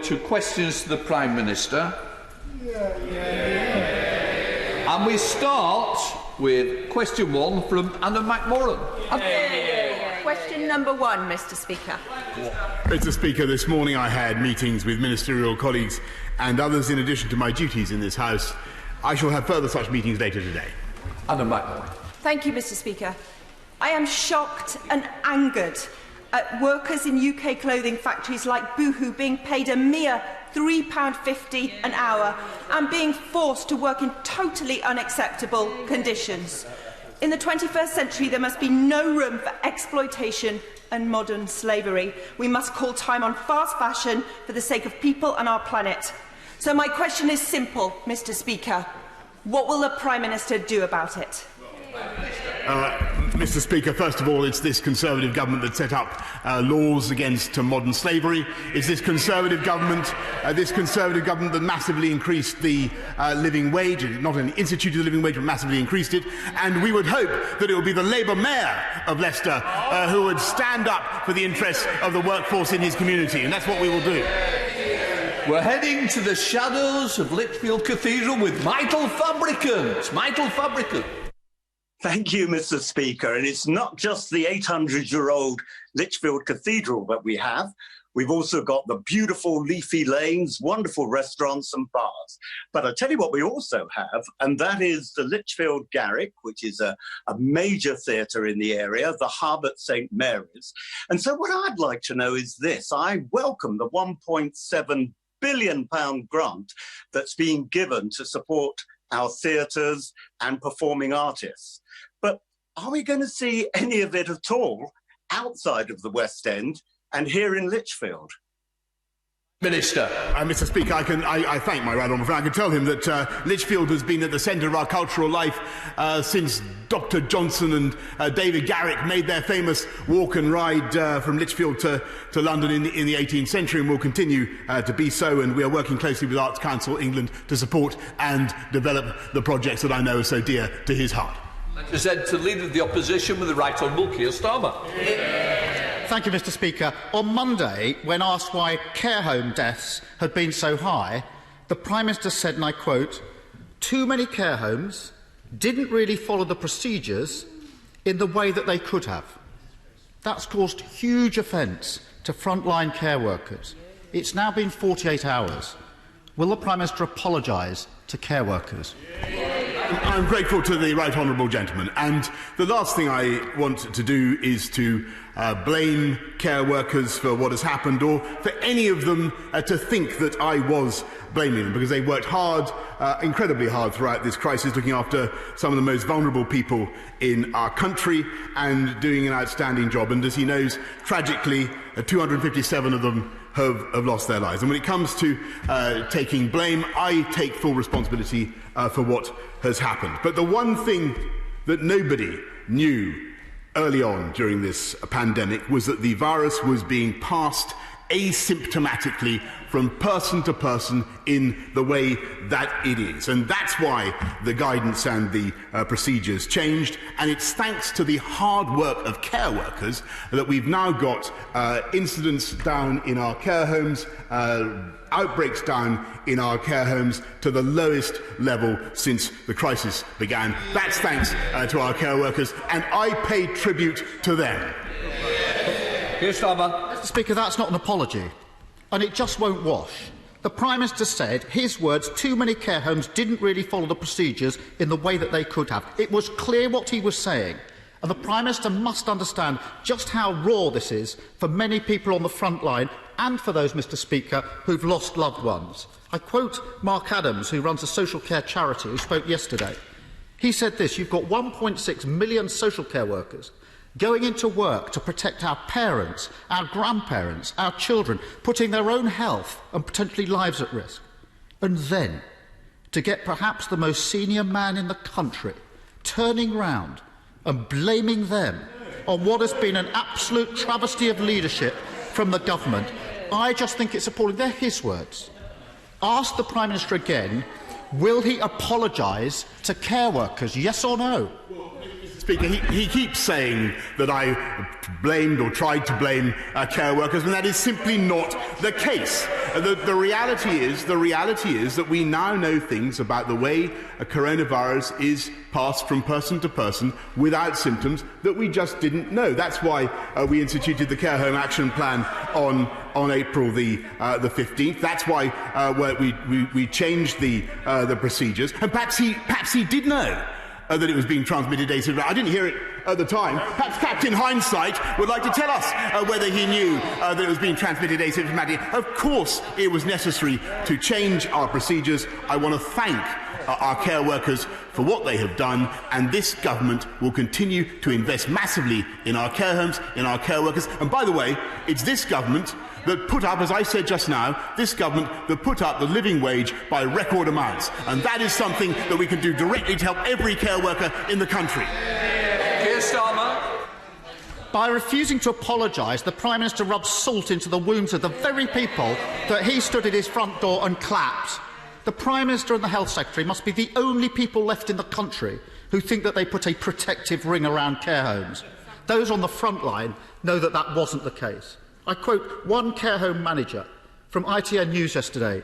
To questions to the Prime Minister. And we start with question 1 from Anna McMorran. Question number 1, Mr. Speaker. Mr. Speaker, this morning I had meetings with ministerial colleagues and others in addition to my duties in this House. I shall have further such meetings later today. Anna McMorran. Thank you, Mr. Speaker. I am shocked and angered at workers in UK clothing factories like Boohoo being paid a mere £3.50 an hour and being forced to work in totally unacceptable conditions. In the 21st century, there must be no room for exploitation and modern slavery. We must call time on fast fashion for the sake of people and our planet. So my question is simple, Mr. Speaker. What will the Prime Minister do about it? Mr. Speaker, first of all, it's this Conservative government that set up laws against modern slavery. It's this Conservative government that massively increased the living wage, not only instituted the living wage, but massively increased it. And we would hope that it would be the Labour Mayor of Leicester who would stand up for the interests of the workforce in his community, and that's what we will do. We're heading to the shadows of Lichfield Cathedral with Michael Fabricant. Michael Fabricant. Thank you, Mr. Speaker. And it's not just the 800-year-old Lichfield Cathedral that we have. We've also got the beautiful leafy lanes, wonderful restaurants and bars. But I tell you what we also have, and that is the Lichfield Garrick, which is a major theatre in the area, the Hub at St Mary's. And so what I'd like to know is this. I welcome the £1.7 billion grant that's being given to support our theatres and performing artists. But are we going to see any of it at all outside of the West End and here in Lichfield? Minister. Mr. Speaker, I thank my right honourable friend. I can tell him that Lichfield has been at the centre of our cultural life since Dr. Johnson and David Garrick made their famous walk and ride from Lichfield to London in the 18th century, and will continue to be so. And we are working closely with Arts Council England to support and develop the projects that I know are so dear to his heart. Present to Leader of the Opposition with the Right Honourable Keir Starmer. Thank you, Mr. Speaker. On Monday, when asked why care home deaths had been so high, the Prime Minister said, and I quote, "Too many care homes didn't really follow the procedures in the way that they could have." That's caused huge offence to frontline care workers. It's now been 48 hours. Will the Prime Minister apologise to care workers? I'm grateful to the right honourable gentleman, and the last thing I want to do is to blame care workers for what has happened, or for any of them to think that I was blaming them, because they worked hard, incredibly hard throughout this crisis, looking after some of the most vulnerable people in our country and doing an outstanding job. And as he knows, tragically, 257 of them have lost their lives. And when it comes to taking blame, I take full responsibility for what has happened. But the one thing that nobody knew early on during this pandemic was that the virus was being passed asymptomatically from person to person in the way that it is. And that's why the guidance and the procedures changed. And it's thanks to the hard work of care workers that we've now got incidents down in our care homes, outbreaks down in our care homes to the lowest level since the crisis began. That's thanks to our care workers, and I pay tribute to them. Mr. Speaker, that's not an apology, and it just won't wash. The Prime Minister said, his words, too many care homes didn't really follow the procedures in the way that they could have. It was clear what he was saying, and the Prime Minister must understand just how raw this is for many people on the front line and for those, Mr. Speaker, who've lost loved ones. I quote Mark Adams, who runs a social care charity, who spoke yesterday. He said this: "You've got 1.6 million social care workers going into work to protect our parents, our grandparents, our children, putting their own health and potentially lives at risk. And then, to get perhaps the most senior man in the country turning round and blaming them on what has been an absolute travesty of leadership from the government, I just think it's appalling." They're his words. Ask the Prime Minister again, will he apologise to care workers, yes or no? Speaker, he keeps saying that I blamed or tried to blame care workers, and that is simply not the case. The reality is that we now know things about the way a coronavirus is passed from person to person without symptoms that we just didn't know. That's why we instituted the Care Home Action Plan on April the 15th. That's why we changed the procedures. And perhaps he did know that it was being transmitted asymptomatically. I didn't hear it at the time. Perhaps Captain Hindsight would like to tell us whether he knew that it was being transmitted asymptomatically. Of course, it was necessary to change our procedures. I want to thank our care workers for what they have done, and this government will continue to invest massively in our care homes, in our care workers. And by the way, it's this government that put up, as I said just now, this government that put up the living wage by record amounts. And that is something that we can do directly to help every care worker in the country. Keir Starmer. By refusing to apologise, the Prime Minister rubs salt into the wounds of the very people that he stood at his front door and clapped. The Prime Minister and the Health Secretary must be the only people left in the country who think that they put a protective ring around care homes. Those on the front line know that that wasn't the case. I quote one care home manager from ITN News yesterday.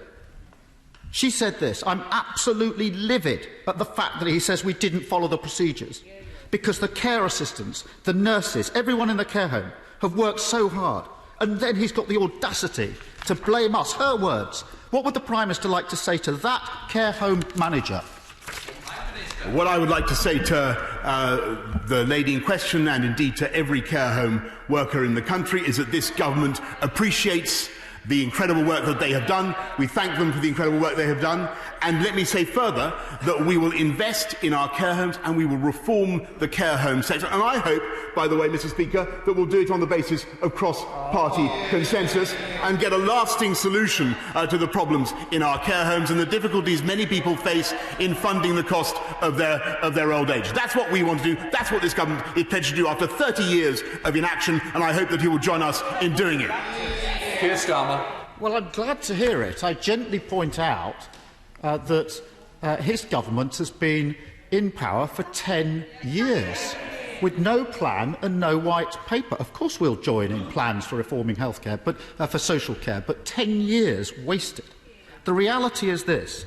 She said this: "I'm absolutely livid at the fact that he says we didn't follow the procedures, because the care assistants, the nurses, everyone in the care home have worked so hard, and then he's got the audacity to blame us." Her words. What would the Prime Minister like to say to that care home manager? What I would like to say to the lady in question, and indeed to every care home worker in the country, is that this government appreciates the incredible work that they have done. We thank them for the incredible work they have done. And let me say further that we will invest in our care homes and we will reform the care home sector. And I hope, by the way, Mr. Speaker, that we'll do it on the basis of cross-party consensus and get a lasting solution to the problems in our care homes and the difficulties many people face in funding the cost of their old age. That's what we want to do. That's what this government is pledged to do after 30 years of inaction, and I hope that he will join us in doing it. Keir Starmer. Well, I'm glad to hear it. I gently point out that his government has been in power for 10 years with no plan and no white paper. Of course we'll join in plans for reforming healthcare, but for social care, but 10 years wasted. The reality is this: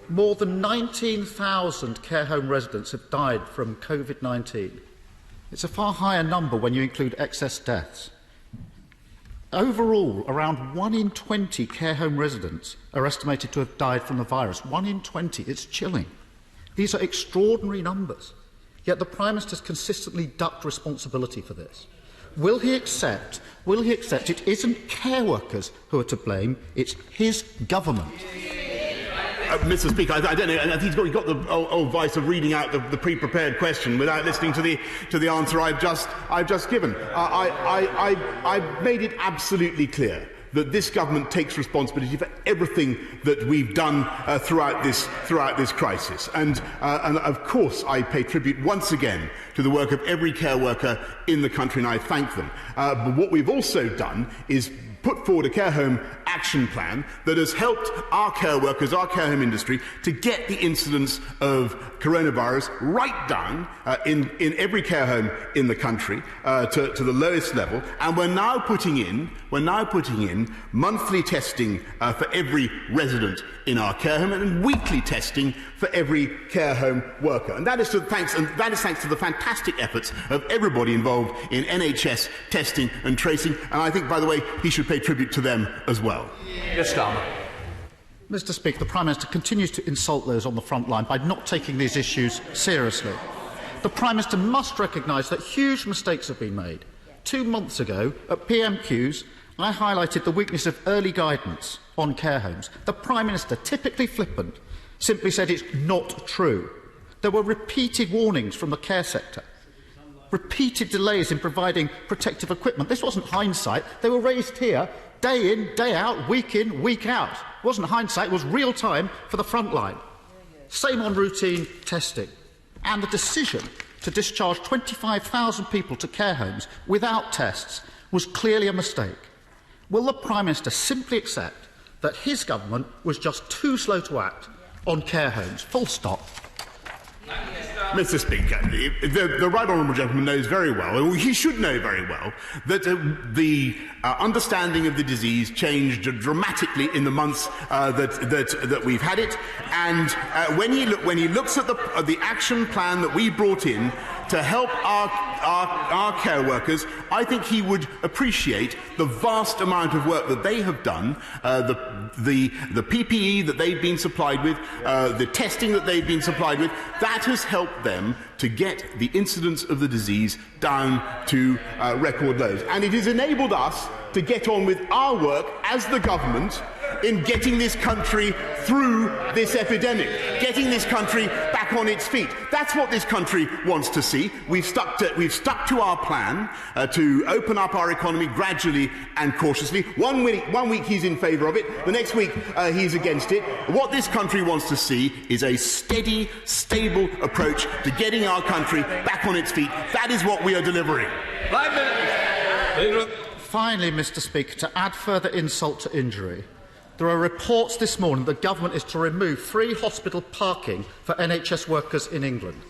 more than 19,000 care home residents have died from COVID-19. It's a far higher number when you include excess deaths. Overall, around 1 in 20 care home residents are estimated to have died from the virus. 1 in 20. It's chilling. These are extraordinary numbers. Yet the Prime Minister has consistently ducked responsibility for this. Will he accept it isn't care workers who are to blame, it's his government? Mr. Speaker, I don't know. I think he's got the old vice of reading out the pre-prepared question without listening to the answer I've just given. I've made it absolutely clear that this government takes responsibility for everything that we've done throughout this crisis, and of course I pay tribute once again to the work of every care worker in the country, and I thank them. But what we've also done is put forward a care home action plan that has helped our care workers, our care home industry, to get the incidence of coronavirus right down in every care home in the country to the lowest level. And we're now putting in monthly testing for every resident in our care home and weekly testing for every care home worker. And that is thanks to the fantastic efforts of everybody involved in NHS testing and tracing. And I think, by the way, he should pay tribute to them as well. Yes, Starmer. Mr. Speaker, the Prime Minister continues to insult those on the front line by not taking these issues seriously. The Prime Minister must recognise that huge mistakes have been made. 2 months ago, at PMQs, I highlighted the weakness of early guidance on care homes. The Prime Minister, typically flippant, simply said it's not true. There were repeated warnings from the care sector, repeated delays in providing protective equipment. This wasn't hindsight. They were raised here day in, day out, week in, week out. It wasn't hindsight, it was real time for the front line. Same on routine testing. And the decision to discharge 25,000 people to care homes without tests was clearly a mistake. Will the Prime Minister simply accept that his government was just too slow to act on care homes? Full stop. Mr. Speaker, the Right Honourable Gentleman knows very well, or he should know very well, that the understanding of the disease changed dramatically in the months that we've had it, and when he looks at the action plan that we brought in to help our care workers, I think he would appreciate the vast amount of work that they have done, the PPE that they've been supplied with, the testing that they've been supplied with. That has helped them to get the incidence of the disease down to record lows. And it has enabled us to get on with our work as the government in getting this country through this epidemic, getting this country back on its feet. That's what this country wants to see. We've stuck to our plan to open up our economy gradually and cautiously. One week he's in favour of it, the next week he's against it. What this country wants to see is a steady, stable approach to getting our country back on its feet. That is what we are delivering. 5 minutes. Finally, Mr. Speaker, to add further insult to injury, there are reports this morning that the government is to remove free hospital parking for NHS workers in England.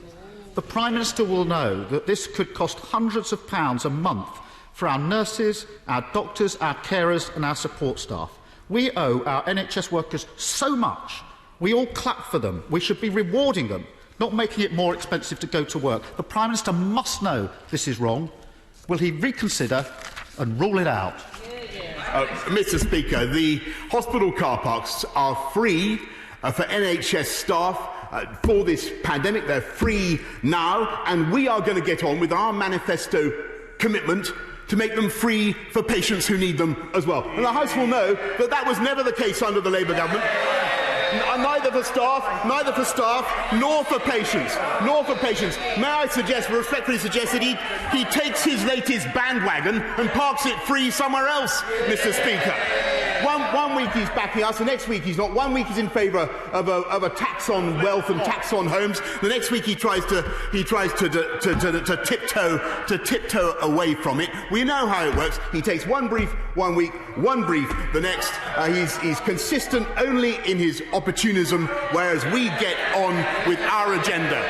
The Prime Minister will know that this could cost hundreds of pounds a month for our nurses, our doctors, our carers and our support staff. We owe our NHS workers so much. We all clap for them. We should be rewarding them, not making it more expensive to go to work. The Prime Minister must know this is wrong. Will he reconsider and rule it out? Mr. Speaker, the hospital car parks are free for NHS staff for this pandemic. They're free now, and we are going to get on with our manifesto commitment to make them free for patients who need them as well. And the House will know that that was never the case under the Labour government. Neither for staff, nor for patients, May I respectfully suggest that he takes his latest bandwagon and parks it free somewhere else, Mr. Speaker. One week he's backing us, the next week he's not. One week he's in favour of a tax on wealth and tax on homes. The next week he tries to tiptoe away from it. We know how it works. He takes one brief one week, one brief the next. He's consistent only in his opportunism, whereas we get on with our agenda.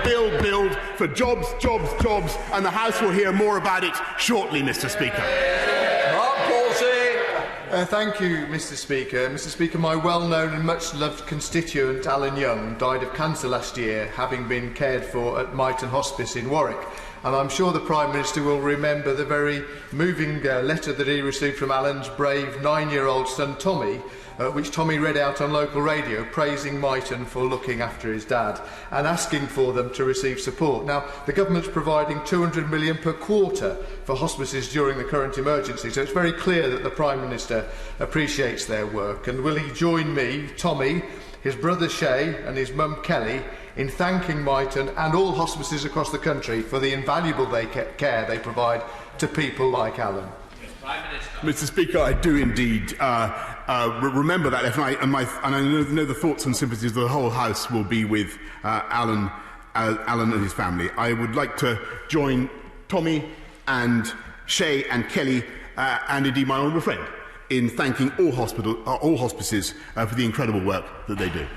Build for jobs, and the House will hear more about it shortly, Mr. Speaker. Thank you, Mr. Speaker. Mr. Speaker, my well-known and much-loved constituent, Alan Young, died of cancer last year, having been cared for at Myton Hospice in Warwick. And I'm sure the Prime Minister will remember the very moving letter that he received from Alan's brave 9-year-old son, Tommy, which Tommy read out on local radio, praising Myton for looking after his dad and asking for them to receive support. Now, the government's providing £200 million per quarter for hospices during the current emergency, so it's very clear that the Prime Minister appreciates their work. And will he join me, Tommy, his brother Shay and his mum Kelly in thanking Myton and all hospices across the country for the invaluable care they provide to people like Alan? Mr. Speaker, I do indeed remember that, and I know the thoughts and sympathies of the whole House will be with Alan and his family. I would like to join Tommy and Shay and Kelly and indeed my honourable friend in thanking all hospices for the incredible work that they do.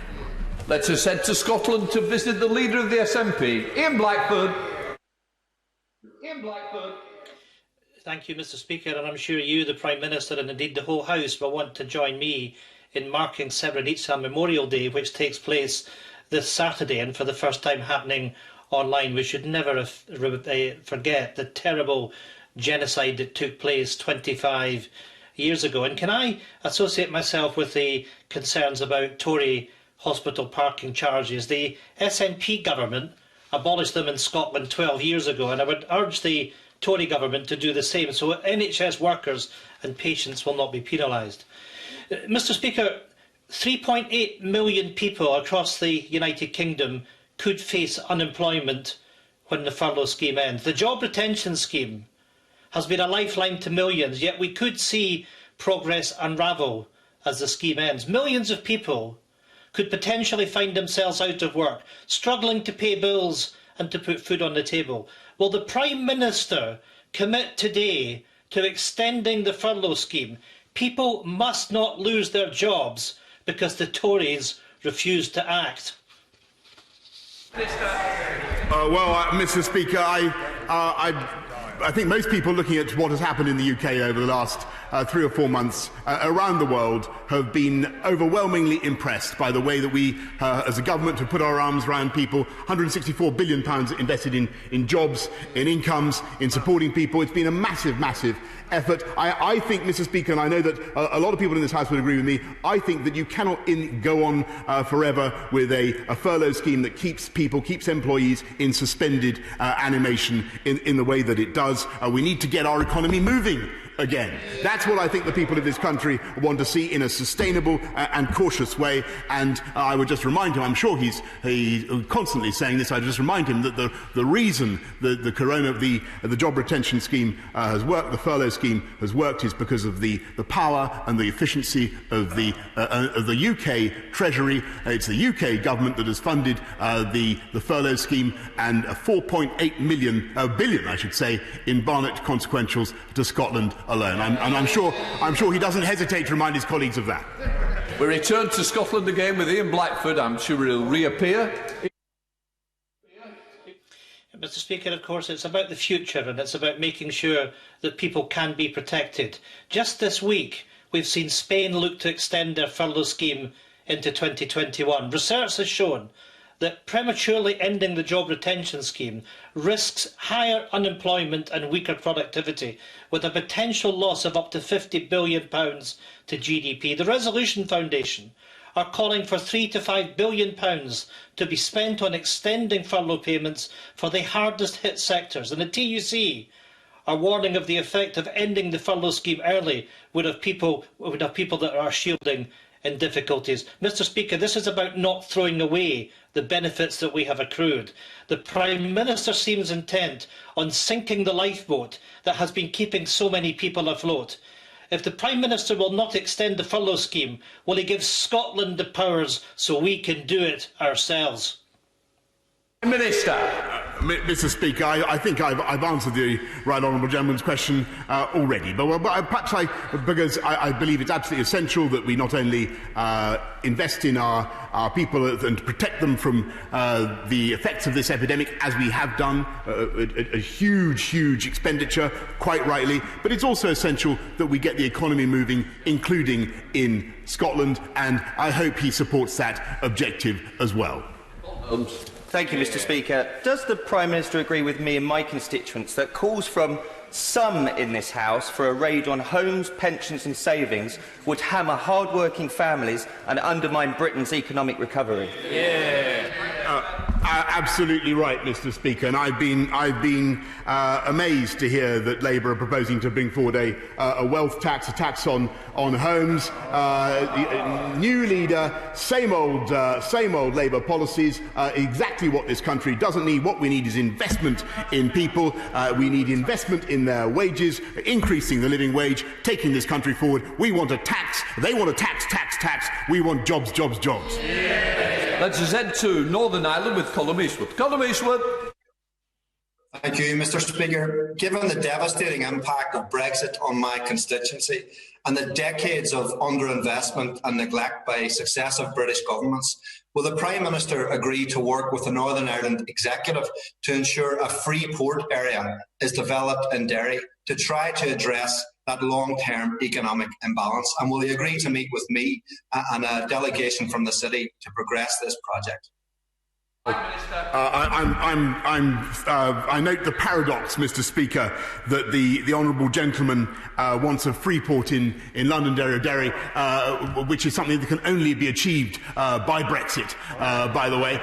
Let's head to Scotland to visit the leader of the SNP, Ian Blackford. Thank you, Mr. Speaker, and I'm sure you, the Prime Minister, and indeed the whole House will want to join me in marking Srebrenica Memorial Day, which takes place this Saturday and for the first time happening online. We should never forget the terrible genocide that took place 25 years ago. And can I associate myself with the concerns about Tory hospital parking charges? The SNP government abolished them in Scotland 12 years ago, and I would urge the Tory government to do the same, so NHS workers and patients will not be penalised. Mr. Speaker, 3.8 million people across the United Kingdom could face unemployment when the furlough scheme ends. The job retention scheme has been a lifeline to millions, yet we could see progress unravel as the scheme ends. Millions of people could potentially find themselves out of work, struggling to pay bills and to put food on the table. Will the Prime Minister commit today to extending the furlough scheme? People must not lose their jobs because the Tories refuse to act. Mr. Speaker, I think most people looking at what has happened in the UK over the last 3 or 4 months around the world have been overwhelmingly impressed by the way that we, as a government, have put our arms around people. £164 billion invested in jobs, in incomes, in supporting people. It's been a massive, massive effort. I think, Mr. Speaker, and I know that a lot of people in this House would agree with me, I think that you cannot go on forever with a furlough scheme that keeps employees in suspended animation in the way that it does. We need to get our economy moving again. That's what I think the people of this country want to see in a sustainable and cautious way. And I would just remind him, I'm sure he's constantly saying this, I just remind him that the reason the job retention scheme has worked, the furlough scheme has worked, is because of the power and the efficiency of the UK Treasury. It's the UK government that has funded the furlough scheme, and 4.8 billion, I should say, in Barnett consequentials to Scotland alone. I'm sure he doesn't hesitate to remind his colleagues of that. We return to Scotland again with Ian Blackford. I'm sure he'll reappear. Mr. Speaker, of course, it's about the future, and it's about making sure that people can be protected. Just this week, we've seen Spain look to extend their furlough scheme into 2021. Research has shown that prematurely ending the job retention scheme risks higher unemployment and weaker productivity, with a potential loss of up to £50 billion to GDP. The Resolution Foundation are calling for £3 to £5 billion to be spent on extending furlough payments for the hardest hit sectors, and the TUC are warning of the effect of ending the furlough scheme early would have people that are shielding in difficulties. Mr. Speaker, this is about not throwing away the benefits that we have accrued. The Prime Minister seems intent on sinking the lifeboat that has been keeping so many people afloat. If the Prime Minister will not extend the furlough scheme, will he give Scotland the powers so we can do it ourselves? Minister. Mr. Speaker, I think I've answered the right honourable gentleman's question already, but because I believe it's absolutely essential that we not only invest in our people and protect them from the effects of this epidemic, as we have done, a huge expenditure, quite rightly, but it's also essential that we get the economy moving, including in Scotland, and I hope he supports that objective as well. Thank you, Mr. Speaker. Does the Prime Minister agree with me and my constituents that calls from some in this House for a raid on homes, pensions and savings would hammer hard-working families and undermine Britain's economic recovery? Absolutely right, Mr. Speaker, and I've been amazed to hear that Labour are proposing to bring forward a wealth tax, a tax on homes. New leader, same old Labour policies. Exactly what this country doesn't need. What we need is investment in people. We need investment in their wages, increasing the living wage, taking this country forward. We want a tax. They want a tax. We want jobs. Let's head to Northern Ireland with Colm Eastwood. Colm Eastwood. Thank you, Mr. Speaker. Given the devastating impact of Brexit on my constituency and the decades of underinvestment and neglect by successive British governments, will the Prime Minister agree to work with the Northern Ireland Executive to ensure a free port area is developed in Derry to try to address that long-term economic imbalance? And will he agree to meet with me and a delegation from the city to progress this project? I note the paradox, Mr. Speaker, that the honourable gentleman wants a free port in Londonderry, which is something that can only be achieved by Brexit, by the way.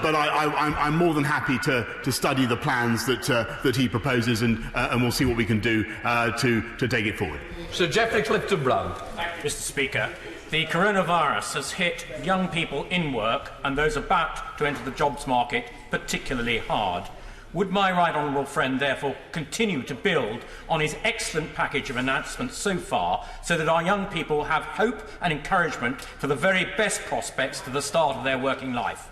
But I'm more than happy to study the plans that he proposes, and we'll see what we can do to take it forward. Sir Geoffrey Clifton-Brown. Mr. Speaker, the coronavirus has hit young people in work and those about to enter the jobs market particularly hard. Would my right honourable friend therefore continue to build on his excellent package of announcements so far, so that our young people have hope and encouragement for the very best prospects to the start of their working life?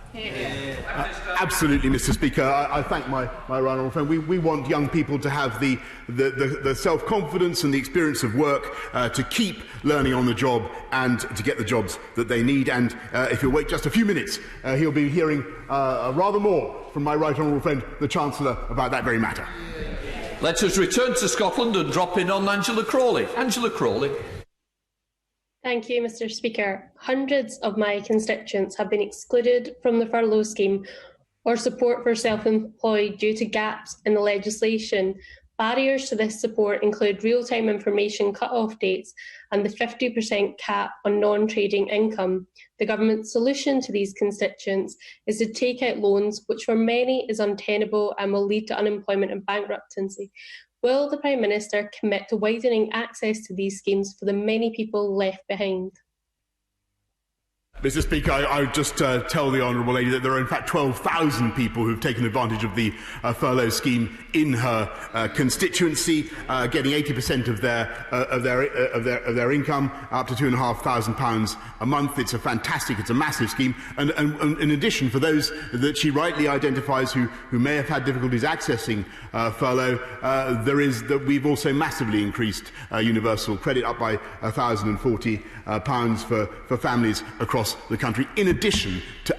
Absolutely, Mr. Speaker. I thank my right honourable friend. We want young people to have the self-confidence and the experience of work to keep learning on the job and to get the jobs that they need. And if you'll wait just a few minutes, he'll be hearing rather more from my right honourable friend, the Chancellor, about that very matter. Let us return to Scotland and drop in on Angela Crawley. Angela Crawley. Thank you, Mr. Speaker. Hundreds of my constituents have been excluded from the furlough scheme or support for self-employed due to gaps in the legislation. Barriers to this support include real-time information cut-off dates and the 50% cap on non-trading income. The government's solution to these constituents is to take out loans, which for many is untenable and will lead to unemployment and bankruptcy. Will the Prime Minister commit to widening access to these schemes for the many people left behind? Mr. Speaker, I would just tell the Honourable Lady that there are in fact 12,000 people who have taken advantage of the furlough scheme in her constituency, getting 80% of their income, up to £2,500 a month. It's a massive scheme. And in addition, for those that she rightly identifies who may have had difficulties accessing furlough, we've also massively increased universal credit, up by £1,040 for families across the country, in addition to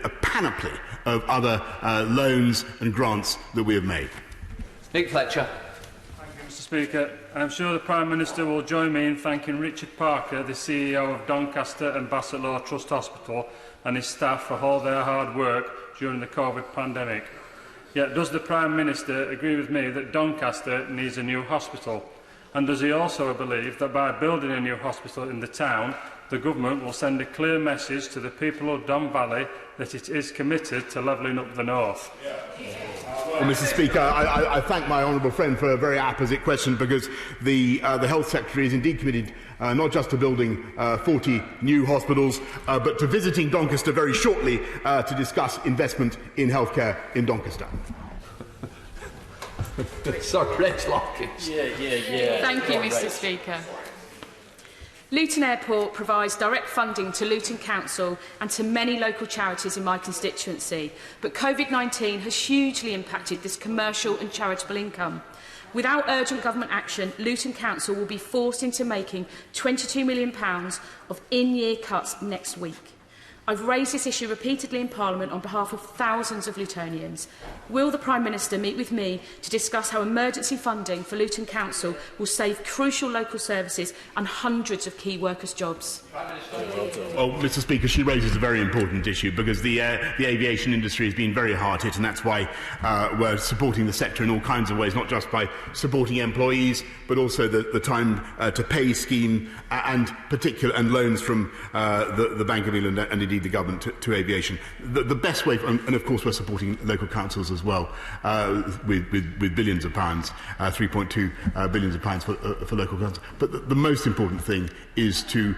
a panoply of other loans and grants that we have made. Nick Fletcher. Thank you, Mr. Speaker. I'm sure the Prime Minister will join me in thanking Richard Parker, the CEO of Doncaster and Bassetlaw Trust Hospital, and his staff for all their hard work during the COVID pandemic. Yet does the Prime Minister agree with me that Doncaster needs a new hospital? And does he also believe that by building a new hospital in the town, the government will send a clear message to the people of Don Valley that it is committed to levelling up the north? Well, Mr. Speaker, I thank my honourable friend for a very apposite question, because the Health Secretary is indeed committed not just to building 40 new hospitals, but to visiting Doncaster very shortly to discuss investment in healthcare in Doncaster. Sorry, Rex Lockins. Yeah. Thank you, Mr. Speaker. Luton Airport provides direct funding to Luton Council and to many local charities in my constituency, but COVID-19 has hugely impacted this commercial and charitable income. Without urgent government action, Luton Council will be forced into making £22 million of in-year cuts next week. I've raised this issue repeatedly in Parliament on behalf of thousands of Lutonians. Will the Prime Minister meet with me to discuss how emergency funding for Luton Council will save crucial local services and hundreds of key workers' jobs? Well, Mr. Speaker, she raises a very important issue, because the aviation industry has been very hard hit, and that's why we're supporting the sector in all kinds of ways, not just by supporting employees, but also the time to pay scheme and loans from the Bank of England and indeed the government to aviation. The best way, and of course we're supporting local councils as well with billions of pounds, 3.2 billions of pounds for local councils. But the most important thing is to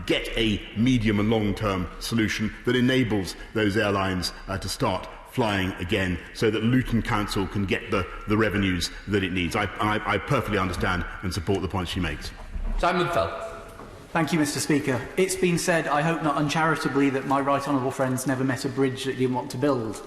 get a medium and long-term solution that enables those airlines to start flying again, so that Luton Council can get the revenues that it needs. I perfectly understand and support the points she makes. Simon Fell. Thank you, Mr. Speaker. It's been said, I hope not uncharitably, that my right honourable friends never met a bridge that he didn't want to build.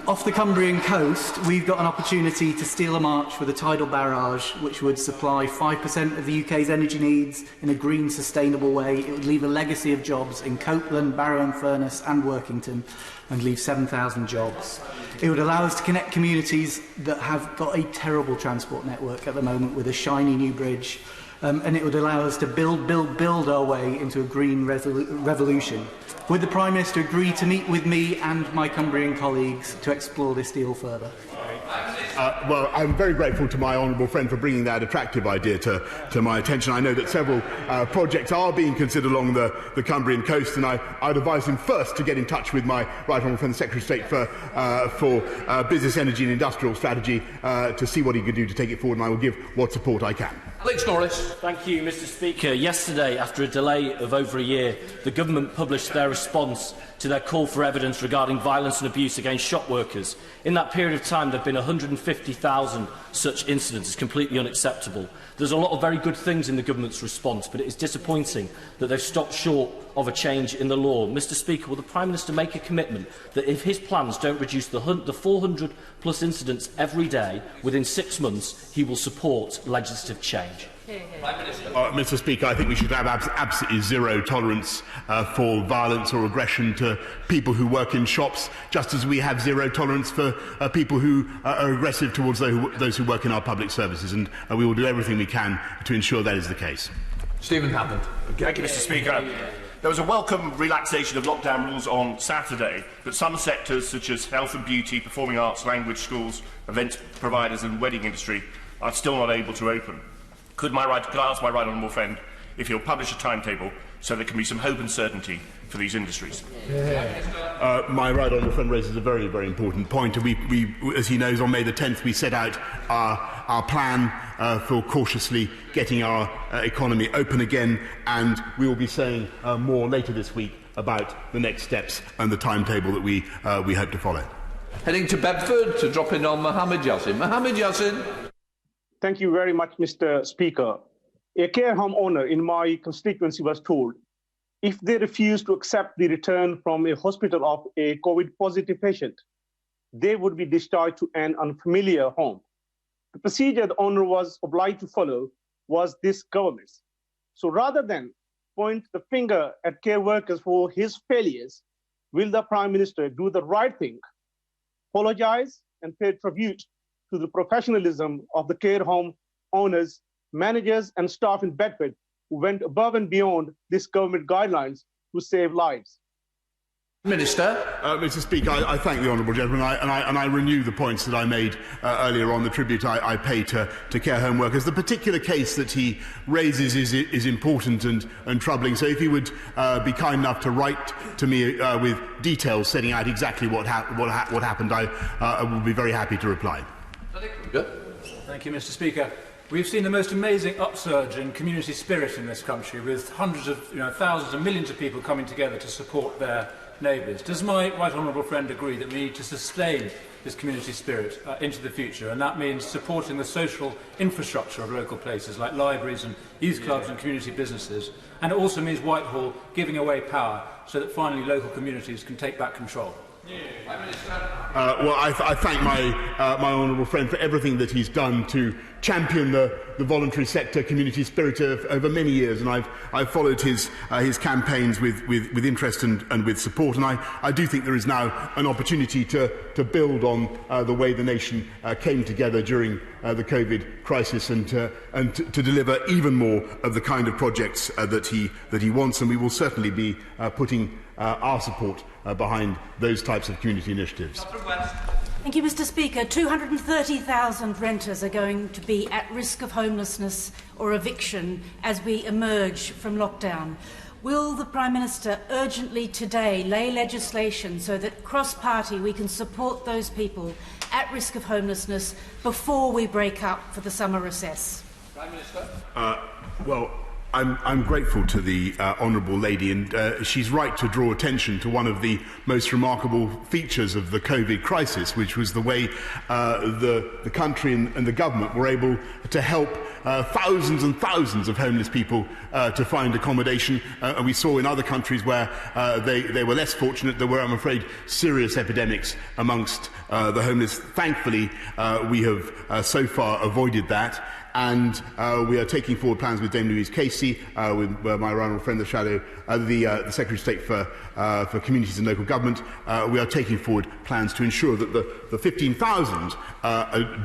Off the Cumbrian coast, we've got an opportunity to steal a march with a tidal barrage which would supply 5% of the UK's energy needs in a green, sustainable way. It would leave a legacy of jobs in Copeland, Barrow-in-Furness and Workington, and leave 7,000 jobs. It would allow us to connect communities that have got a terrible transport network at the moment with a shiny new bridge. And it would allow us to build our way into a green revolution. Would the Prime Minister agree to meet with me and my Cumbrian colleagues to explore this deal further? Well, I'm very grateful to my honourable friend for bringing that attractive idea to my attention. I know that several projects are being considered along the Cumbrian coast, and I'd advise him first to get in touch with my right honourable friend, the Secretary of State for Business, Energy and Industrial Strategy, to see what he can do to take it forward, and I will give what support I can. Alex Norris. Thank you, Mr. Speaker. Yesterday, after a delay of over a year, the government published their response to their call for evidence regarding violence and abuse against shop workers. In that period of time, there have been 150,000 such incidents. It's completely unacceptable. There's a lot of very good things in the government's response, but it is disappointing that they've stopped short of a change in the law. Mr Speaker, will the Prime Minister make a commitment that if his plans don't reduce the 400-plus incidents every day within 6 months, he will support legislative change? Mr Speaker, I think we should have absolutely zero tolerance for violence or aggression to people who work in shops, just as we have zero tolerance for people who are aggressive towards those who work in our public services, and we will do everything we can to ensure that is the case. Stephen Hammond. Thank you, Mr Speaker. There was a welcome relaxation of lockdown rules on Saturday, but some sectors such as health and beauty, performing arts, language schools, event providers and wedding industry are still not able to open. Could I ask my right honourable friend if he'll publish a timetable so there can be some hope and certainty for these industries? My right honourable friend raises a very, very important point. We, as he knows, on May the 10th we set out our plan for cautiously getting our economy open again, and we will be saying more later this week about the next steps and the timetable that we hope to follow. Heading to Bedford to drop in on Mohammed Yassin. Mohammed Yassin. Thank you very much, Mr. Speaker. A care home owner in my constituency was told if they refuse to accept the return from a hospital of a COVID-positive patient, they would be discharged to an unfamiliar home. The procedure the owner was obliged to follow was this government's. So rather than point the finger at care workers for his failures, will the Prime Minister do the right thing, apologise and pay tribute to the professionalism of the care home owners, managers and staff in Bedford who went above and beyond this government guidelines to save lives? Minister. Mr Speaker, I thank the honourable gentleman and I renew the points that I made earlier on the tribute I pay to care home workers. The particular case that he raises is important and troubling, so if he would be kind enough to write to me with details setting out exactly what happened, I will be very happy to reply. Thank you, Mr Speaker. We've seen the most amazing upsurge in community spirit in this country, with hundreds of, thousands and millions of people coming together to support their neighbours. Does my right honourable friend agree that we need to sustain this community spirit into the future, and that means supporting the social infrastructure of local places like libraries and youth clubs and community businesses, and it also means Whitehall giving away power so that finally local communities can take back control? Well, I thank my honourable friend for everything that he's done to champion the voluntary sector community spirit over many years, and I've followed his campaigns with interest and with support, and I do think there is now an opportunity to build on the way the nation came together during the COVID crisis and to deliver even more of the kind of projects that he wants, and we will certainly be putting our support behind those types of community initiatives. Thank you, Mr Speaker. 230,000 renters are going to be at risk of homelessness or eviction as we emerge from lockdown. Will the Prime Minister urgently today lay legislation so that cross-party we can support those people at risk of homelessness before we break up for the summer recess? Prime Minister? Well, I'm grateful to the honourable lady, and she's right to draw attention to one of the most remarkable features of the COVID crisis, which was the way the country and the government were able to help thousands and thousands of homeless people to find accommodation. And we saw in other countries where they were less fortunate, there were, I'm afraid, serious epidemics amongst the homeless. Thankfully, we have so far avoided that. And we are taking forward plans with Dame Louise Casey, with my honourable friend, the Secretary of State for Communities and Local Government. We are taking forward plans to ensure that the 15,000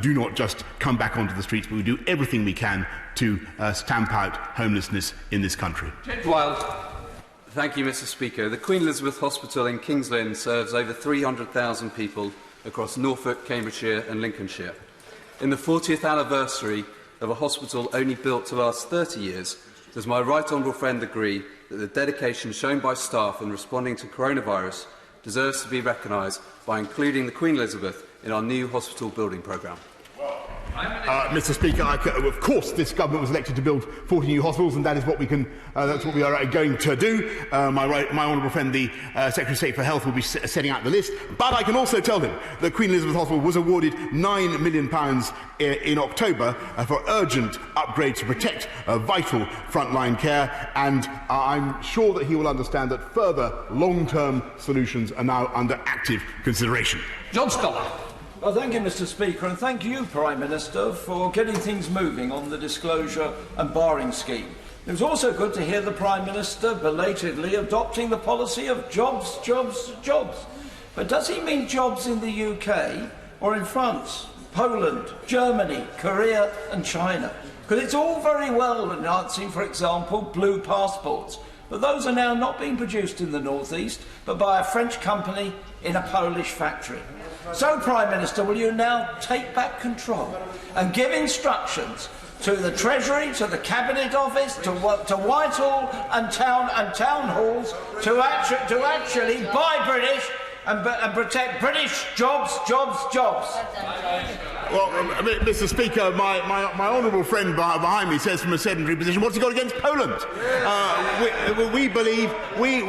do not just come back onto the streets, but we do everything we can to stamp out homelessness in this country. Thank you, Mr Speaker. The Queen Elizabeth Hospital in Kings Lynn serves over 300,000 people across Norfolk, Cambridgeshire and Lincolnshire. In the 40th anniversary of a hospital only built to last 30 years, does my right honourable friend agree that the dedication shown by staff in responding to coronavirus deserves to be recognised by including the Queen Elizabeth in our new hospital building programme? Mr. Speaker, of course, this government was elected to build 40 new hospitals, and that is what we can. That's what we are going to do. My honourable friend, the Secretary of State for Health, will be setting out the list. But I can also tell him that Queen Elizabeth Hospital was awarded £9 million in October for urgent upgrades to protect vital frontline care, and I'm sure that he will understand that further long-term solutions are now under active consideration. John Scholar. Well, thank you, Mr. Speaker, and thank you, Prime Minister, for getting things moving on the disclosure and barring scheme. It was also good to hear the Prime Minister belatedly adopting the policy of jobs, jobs, jobs. But does he mean jobs in the UK or in France, Poland, Germany, Korea and China? Because it's all very well announcing, for example, blue passports, but those are now not being produced in the North East, but by a French company in a Polish factory. So, Prime Minister, will you now take back control and give instructions to the Treasury, to the Cabinet Office, to Whitehall and town halls to actually buy British and protect British jobs, jobs, jobs? Well, Mr. Speaker, my honourable friend behind me says from a sedentary position, what's he got against Poland? We believe we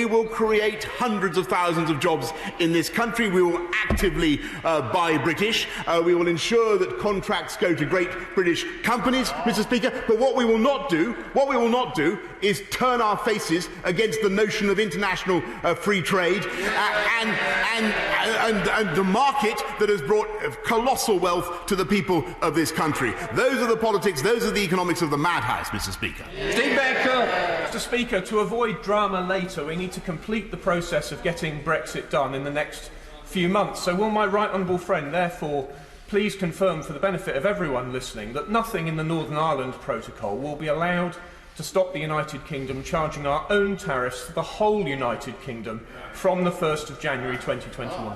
will create hundreds of thousands of jobs in this country. We will actively buy British. We will ensure that contracts go to great British companies, Mr. Speaker. But what we will not do is turn our faces against the notion of international free trade and the market that has brought colossal wealth to the people of this country. Those are the politics, those are the economics of the madhouse, Mr. Speaker. Steve Baker. Mr. Speaker, to avoid drama later, we need to complete the process of getting Brexit done in the next few months. So will my right honourable friend therefore please confirm, for the benefit of everyone listening, that nothing in the Northern Ireland Protocol will be allowed to stop the United Kingdom charging our own tariffs for the whole United Kingdom from the 1st of January 2021?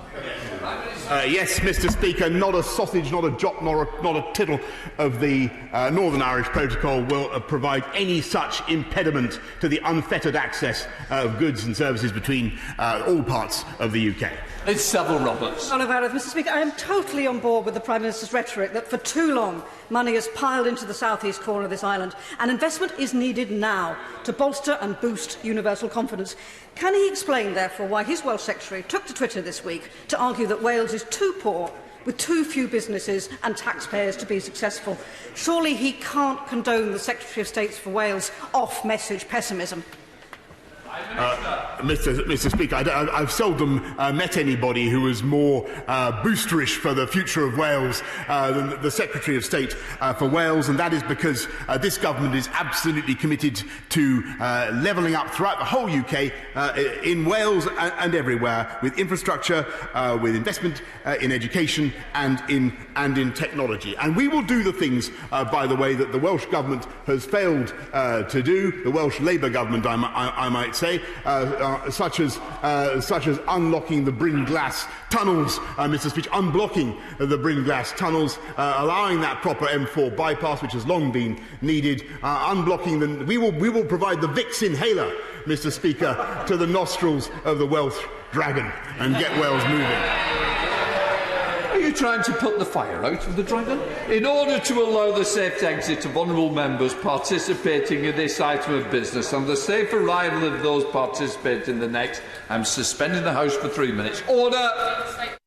Yes, Mr. Speaker, not a sausage, not a jot, not a tittle of the Northern Irish Protocol will provide any such impediment to the unfettered access of goods and services between all parts of the UK. It's Savile Roberts. Mr. Speaker, I am totally on board with the Prime Minister's rhetoric that for too long money has piled into the south-east corner of this island, and investment is needed now to bolster and boost universal confidence. Can he explain, therefore, why his Welsh Secretary took to Twitter this week to argue that Wales is too poor, with too few businesses and taxpayers to be successful? Surely he can't condone the Secretary of State's for Wales off-message pessimism. Mr. Speaker, I've seldom met anybody who was more boosterish for the future of Wales than the Secretary of State for Wales, and that is because this government is absolutely committed to levelling up throughout the whole UK, in Wales and everywhere, with infrastructure, with investment in education and in technology. And we will do the things, by the way, that the Welsh Government has failed to do, the Welsh Labour Government, I might say, such as unlocking the Bryn Glass tunnels, Mr. Speaker, unblocking the Bryn Glass tunnels, allowing that proper M4 bypass, which has long been needed, unblocking them. We will provide the Vicks inhaler, Mr. Speaker, to the nostrils of the Welsh dragon and get Wales moving. Are you trying to put the fire out of the dragon? In order to allow the safe exit of honourable members participating in this item of business and the safe arrival of those participating in the next, I'm suspending the House for 3 minutes. Order!